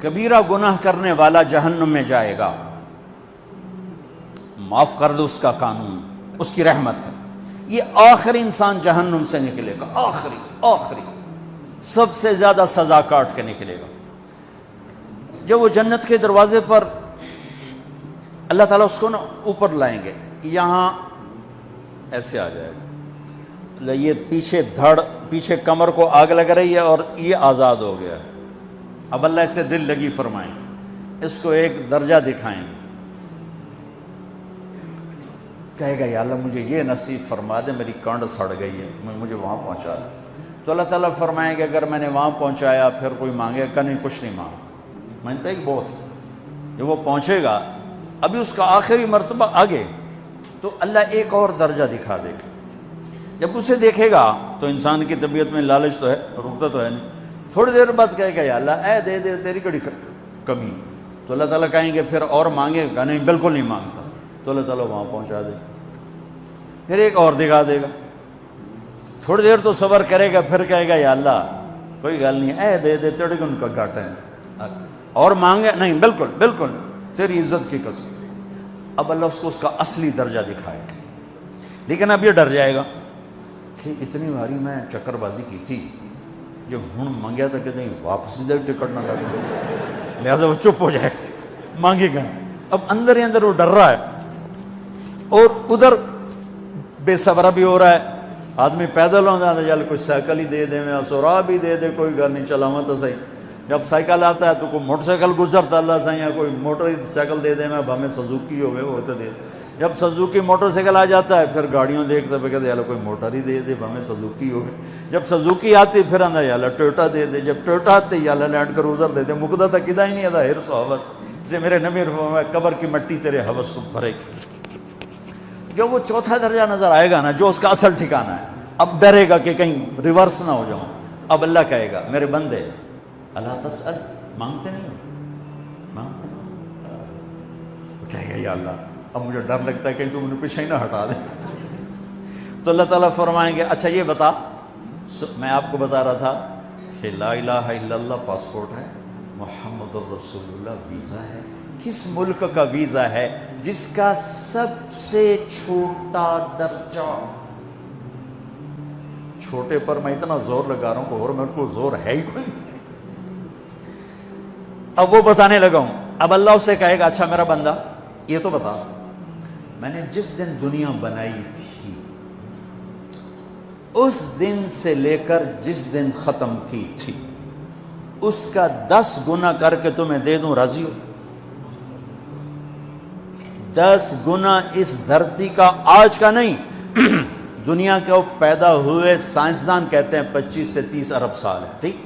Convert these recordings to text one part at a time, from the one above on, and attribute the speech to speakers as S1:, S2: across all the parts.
S1: کبیرہ گناہ کرنے والا جہنم میں جائے گا، معاف کر دو اس کا قانون، اس کی رحمت ہے، یہ آخری انسان جہنم سے نکلے گا، آخری سب سے زیادہ سزا کاٹ کے نکلے گا۔ جب وہ جنت کے دروازے پر اللہ تعالیٰ اس کو نا اوپر لائیں گے، یہاں ایسے آ جائے گا، یہ پیچھے کمر کو آگ لگ رہی ہے اور یہ آزاد ہو گیا ہے۔ اب اللہ اسے دل لگی فرمائیں گے، اس کو ایک درجہ دکھائیں گے، کہے گا یا اللہ مجھے یہ نصیب فرما دے، میری کانڈ سڑ گئی ہے، مجھے وہاں پہنچا دے۔ تو اللہ تعالیٰ فرمائیں گے اگر میں نے وہاں پہنچایا پھر کوئی مانگے گا نہیں، کچھ نہیں مانگتا، مانتا ہی بہت۔ جب وہ پہنچے گا ابھی اس کا آخری مرتبہ آگے، تو اللہ ایک اور درجہ دکھا دے گا۔ جب اسے دیکھے گا تو انسان کی طبیعت میں لالچ تو ہے، رکتا تو ہے نہیں، تھوڑی دیر بعد کہے گا یا اللہ اے دے دے، تیری کڑی کمی۔ تو اللہ تعالیٰ کہیں گے پھر اور مانگے گا؟ نہیں، بالکل نہیں مانگتا۔ تو اللہ تعالیٰ وہاں پہنچا دے، پھر ایک اور دکھا دے گا، تھوڑی دیر تو صبر کرے گا، پھر کہے گا یا اللہ کوئی گل نہیں، اے دے دے، تیرے کو ان کا گھاٹا ہے، اور مانگے؟ نہیں، بالکل تیری عزت کی قسم۔ اب اللہ اس کو اس کا اصلی درجہ دکھائے گا، لیکن اب یہ ڈر جائے گا کہ اتنی باری میں چکر بازی کی تھی، جو ہوں منگیا تھا کہ نہیں واپس دے ٹکٹ نہ لگ جائے، لہٰذا وہ چپ ہو جائے، مانگے گا۔ اب اندر ہی اندر وہ ڈر رہا ہے، اور ادھر بے صبرا بھی ہو رہا ہے، آدمی پیدل ہوتا ہے چل کوئی سائیکل ہی دے دے، میں سورا بھی دے دے، کوئی گل نہیں، چلاواں تو صحیح۔ جب سائیکل آتا ہے تو کوئی موٹر سائیکل گزرتا اللہ سے، یا کوئی موٹر سائیکل دے دے، میں بھامے سزوکی ہوئے وہ تو دے۔ جب سزوکی موٹر سائیکل آ جاتا ہے پھر گاڑیوں دیکھتا پہ کہتے ہیں کوئی موٹر ہی دے دے، بھامے سزوکی ہوئے۔ جب سزوکی آتی پھر آندہ یا اللہ ٹویوٹا دے دے، جب ٹویوٹا آتی یا اللہ لینڈ کروزر دے دے، مقدہ تک کدا ہی نہیں آتا حرص و حوث۔ اس لیے میرے نبی فرمایا قبر کی مٹی تیرے حوث کو بھرے گی۔ جو وہ چوتھا درجہ نظر آئے گا نا، جو اس کا اصل ٹھکانہ ہے، اب ڈرے گا کہ کہیں ریورس نہ ہو جاؤں۔ اب اللہ کہے گا میرے بندے اللہ تسأل، مانگتے نہیں ہو، مانگتے نہیں، وہ کہے گا یا اللہ اب مجھے ڈر لگتا ہے کہیں تو مجھے پیچھے ہی نہ ہٹا دے۔ تو اللہ تعالیٰ فرمائیں گے اچھا یہ بتا، میں آپ کو بتا رہا تھا کہ لا الہ الا اللہ پاسپورٹ ہے، محمد الرسول اللہ ویزا ہے۔ کس ملک کا ویزا ہے؟ جس کا سب سے چھوٹا درجہ، چھوٹے پر میں اتنا زور لگا رہا ہوں کہ اور میرے کو زور ہے ہی کوئی۔ اب وہ بتانے لگا ہوں، اب اللہ اسے کہے گا اچھا میرا بندہ یہ تو بتا، میں نے جس دن دنیا بنائی تھی اس دن سے لے کر جس دن ختم کی تھی اس کا 10 گنا کر کے تمہیں دے دوں، راضی ہو؟ 10 گنا اس دھرتی کا، آج کا نہیں، دنیا کے وہ پیدا ہوئے سائنسدان کہتے ہیں 25 سے 30 ارب سال ہے، ٹھیک،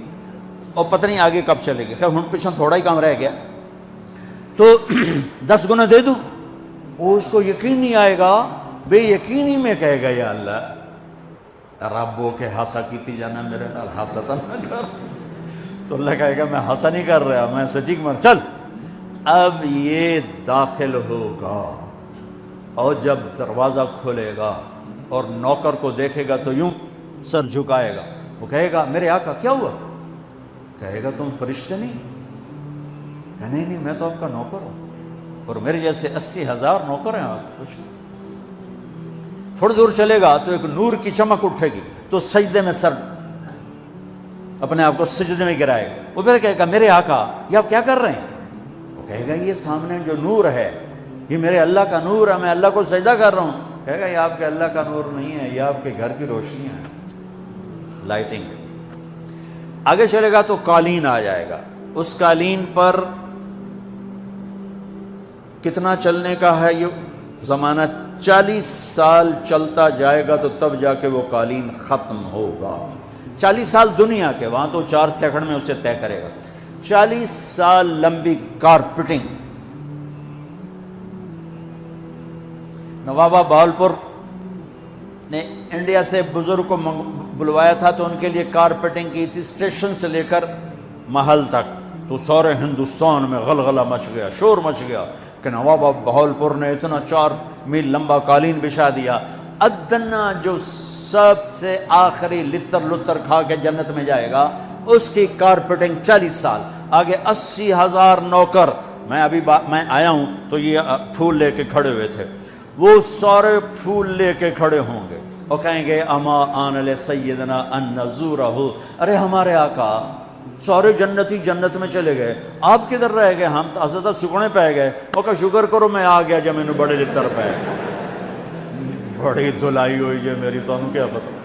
S1: اور پتہ نہیں آگے کب چلے گا، خیر ہن پیچھے تھوڑا ہی کام رہ گیا، تو 10 گنا دے دوں۔ وہ اس کو یقین نہیں آئے گا، بے یقینی میں کہے گا یا اللہ ربو کے ہاسا کی تھی جانا میرے نال ہاستا نہ کر۔ تو اللہ کہے گا میں ہاسا نہیں کر رہا، میں سچی مر، چل اب یہ داخل ہوگا، اور جب دروازہ کھولے گا اور نوکر کو دیکھے گا تو یوں سر جھکائے گا، وہ کہے گا میرے آقا کیا ہوا؟ کہے گا تم فرشتے نہیں؟ کہ نہیں میں تو آپ کا نوکر ہوں، اور میرے جیسے 80,000 نوکر ہیں آپ کچھ۔ تھوڑی دور چلے گا تو ایک نور کی چمک اٹھے گی تو سجدے میں سر اپنے آپ کو سجدے میں گرائے گا، وہ پھر کہے گا میرے آقا یہ آپ کیا کر رہے ہیں؟ وہ کہے گا یہ سامنے جو نور ہے یہ میرے اللہ کا نور ہے، میں اللہ کو سجدہ کر رہا ہوں۔ کہے گا یہ آپ کے اللہ کا نور نہیں ہے، یہ آپ کے گھر کی روشنی ہے، لائٹنگ۔ آگے چلے گا تو قالین آ جائے گا، اس قالین پر کتنا چلنے کا ہے یہ زمانہ؟ 40 سال چلتا جائے گا تو تب جا کے وہ قالین ختم ہوگا۔ 40 سال دنیا کے، وہاں تو 4 سیکنڈ میں اسے طے کرے گا۔ 40 سال لمبی کارپیٹنگ۔ نوابہ بہاولپور نے انڈیا سے بزرگ کو بلوایا تھا تو ان کے لیے کارپیٹنگ کی تھی، اسٹیشن سے لے کر محل تک، تو سارے ہندوستان میں غلغلہ مچ گیا، شور مچ گیا کہ نواب بہاولپور نے اتنا 4 میل لمبا قالین بچھا دیا۔ ادنا جو سب سے آخری لتر کھا کے جنت میں جائے گا اس کی کارپیٹنگ 40 سال، آگے 80,000 نوکر، میں ابھی میں آیا ہوں تو یہ پھول لے کے کھڑے ہوئے تھے، وہ سارے پھول لے کے کھڑے ہوں گے اور کہیں گے اما آن لسیدنا ان نزورہ، ارے ہمارے آقا سارے جنتی جنت میں چلے گئے، آپ کدھر رہ گئے؟ ہم تو حضرت سکنے پہ گئے۔ وہ کہ شکر کرو میں آ گیا جب میں نے بڑے لتر پہ بڑی دھلائی ہوئی جو میری، تو کیا پتہ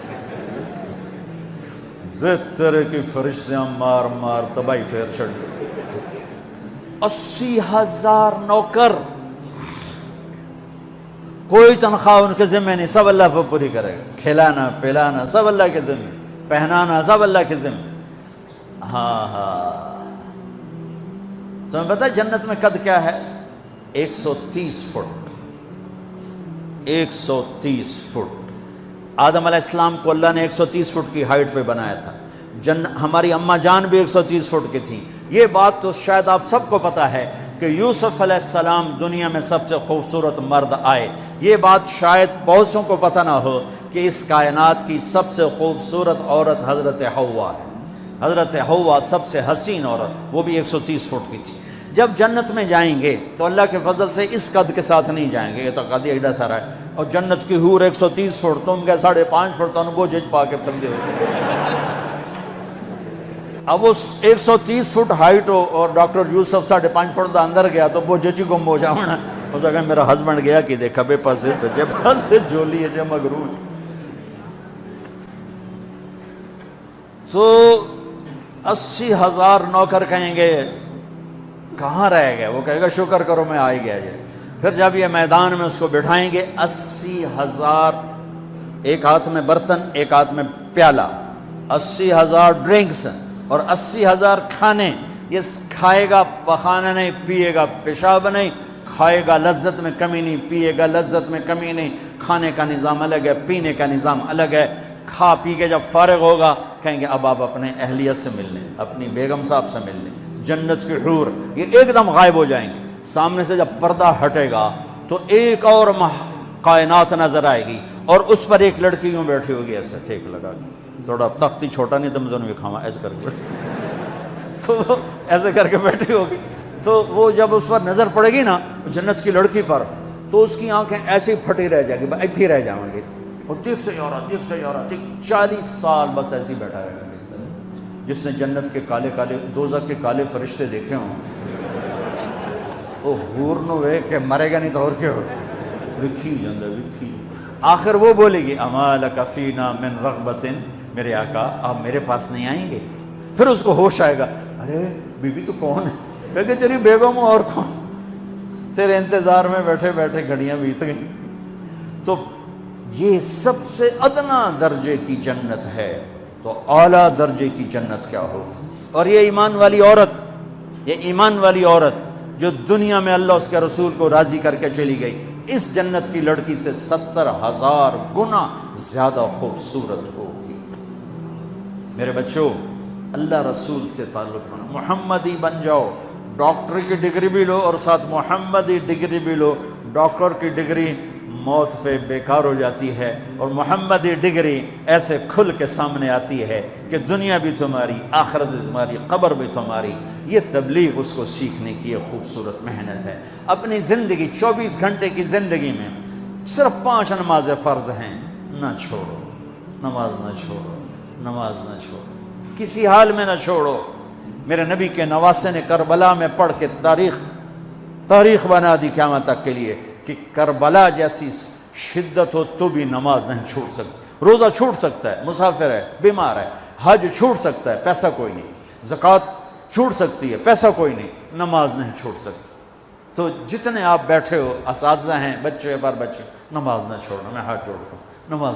S1: طرح کی فرشتیاں مار مار تباہی پھیر چھڑ گئے۔ 80,000 نوکر، کوئی تنخواہ ان کے ذمہ نہیں، سب اللہ پہ پوری کرے گا، کھلانا پلانا سب اللہ کے ذمہ، پہنانا سب اللہ کے ذمہ۔ ہاں تمہیں پتہ جنت میں قد کیا ہے؟ 130 فٹ، 130 فٹ۔ آدم علیہ السلام کو اللہ نے 130 فٹ کی ہائٹ پہ بنایا تھا، ہماری اماں جان بھی 130 فٹ کی تھی۔ یہ بات تو شاید آپ سب کو پتہ ہے کہ یوسف علیہ السلام دنیا میں سب سے خوبصورت مرد آئے، یہ بات شاید بہت سوں کو پتہ نہ ہو کہ اس کائنات کی سب سے خوبصورت عورت حضرت حوا ہے۔ حضرت حوا سب سے حسین عورت، وہ بھی 130 فٹ کی تھی۔ جب جنت میں جائیں گے تو اللہ کے فضل سے اس قد کے ساتھ نہیں جائیں گے، یہ تو قد ایڈا سارا ہے، اور جنت کی حور 130 فٹ، تم گئے 5.5 فٹ، تو وہ جج پا کے بندے ہوتے۔ اب وہ 130 فٹ ہائٹ ہو اور ڈاکٹر یوسف 5.5 فٹ دا اندر گیا تو وہ جج گم ہو جاؤنا، اس جگہ میرا ہسبینڈ گیا کہ دیکھا بے پاسے سجے پاسے جولی ہے جو مغرور۔ تو 80,000 نوکر کہیں گے کہاں رہ گئے؟ وہ کہے گا شکر کرو میں آ ہی گیا جی۔ پھر جب یہ میدان میں اس کو بٹھائیں گے، 80,000، ایک ہاتھ میں برتن ایک ہاتھ میں پیالہ، 80,000 ڈرنکس اور 80,000 کھانے۔ یہ کھائے گا پخانا نہیں، پیے گا پیشاب نہیں، کھائے گا لذت میں کمی نہیں، پیے گا لذت میں کمی نہیں۔ کھانے کا نظام الگ ہے، پینے کا نظام الگ ہے۔ کھا پی کے جب فارغ ہوگا کہیں گے اب آپ اپنے اہلیت سے مل لیں، اپنی بیگم صاحب سے مل لیں۔ جنت کی حور یہ ایک دم غائب ہو جائیں گے، سامنے سے جب پردہ ہٹے گا تو ایک اور کائنات نظر آئے گی، اور اس پر ایک لڑکی یوں بیٹھی ہوگی ایسے ٹھیک لگا کے، تھوڑا تختی چھوٹا نہیں تم دونوں بھی کھاوا ایسے کر کے، تو وہ ایسے کر کے بیٹھی ہوگی۔ تو وہ جب اس پر نظر پڑے گی نا جنت کی لڑکی پر، تو اس کی آنکھیں ایسی پھٹی رہ جائیں گی، ایتھی ہی رہ جائیں گی، اور دیکھتے جا رہا دیکھتے جا رہا، 40 سال بس ایسے ہی بیٹھا رہے گا۔ جس نے جنت کے کالے کالے دوزخ کے کالے فرشتے دیکھے ہوں، وہ حور نو وے کہ مرے گا نہیں تو اور کیا ہو، وکھی جاندہ وکھی۔ آخر وہ بولے گی اما لک فینا من رغبت، میرے آقا آپ میرے پاس نہیں آئیں گے؟ پھر اس کو ہوش آئے گا، ارے بی بی تو کون ہے؟ کہ تیری بیگم اور کون، تیرے انتظار میں بیٹھے بیٹھے گھڑیاں بیت گئیں۔ تو یہ سب سے ادنا درجے کی جنت ہے، تو اعلیٰ درجے کی جنت کیا ہوگی؟ اور یہ ایمان والی عورت، یہ ایمان والی عورت جو دنیا میں اللہ اس کے رسول کو راضی کر کے چلی گئی، اس جنت کی لڑکی سے 70,000 گنا زیادہ خوبصورت ہوگی۔ میرے بچوں، اللہ رسول سے تعلق بنا، محمدی بن جاؤ، ڈاکٹر کی ڈگری بھی لو اور ساتھ محمدی ڈگری بھی لو۔ ڈاکٹر کی ڈگری موت پہ بیکار ہو جاتی ہے، اور محمدی ڈگری ایسے کھل کے سامنے آتی ہے کہ دنیا بھی تمہاری، آخرت بھی تمہاری، قبر بھی تمہاری۔ یہ تبلیغ اس کو سیکھنے کی ایک خوبصورت محنت ہے۔ اپنی زندگی 24 گھنٹے کی زندگی میں صرف 5 نمازیں فرض ہیں، نہ چھوڑو، نماز نہ چھوڑو، نماز نہ چھوڑو، کسی حال میں نہ چھوڑو۔ میرے نبی کے نواسے نے کربلا میں پڑھ کے تاریخ بنا دی قیامت تک کے لیے کہ کربلا جیسی شدت ہو تو بھی نماز نہیں چھوٹ سکتی۔ روزہ چھوٹ سکتا ہے، مسافر ہے، بیمار ہے، حج چھوٹ سکتا ہے، پیسہ کوئی نہیں، زکوٰۃ چھوٹ سکتی ہے، پیسہ کوئی نہیں، نماز نہیں چھوٹ سکتی۔ تو جتنے آپ بیٹھے ہو، اساتذہ ہیں، بچے پر بچے، نماز نہ چھوڑنا، میں ہاتھ جوڑتا ہوں، نماز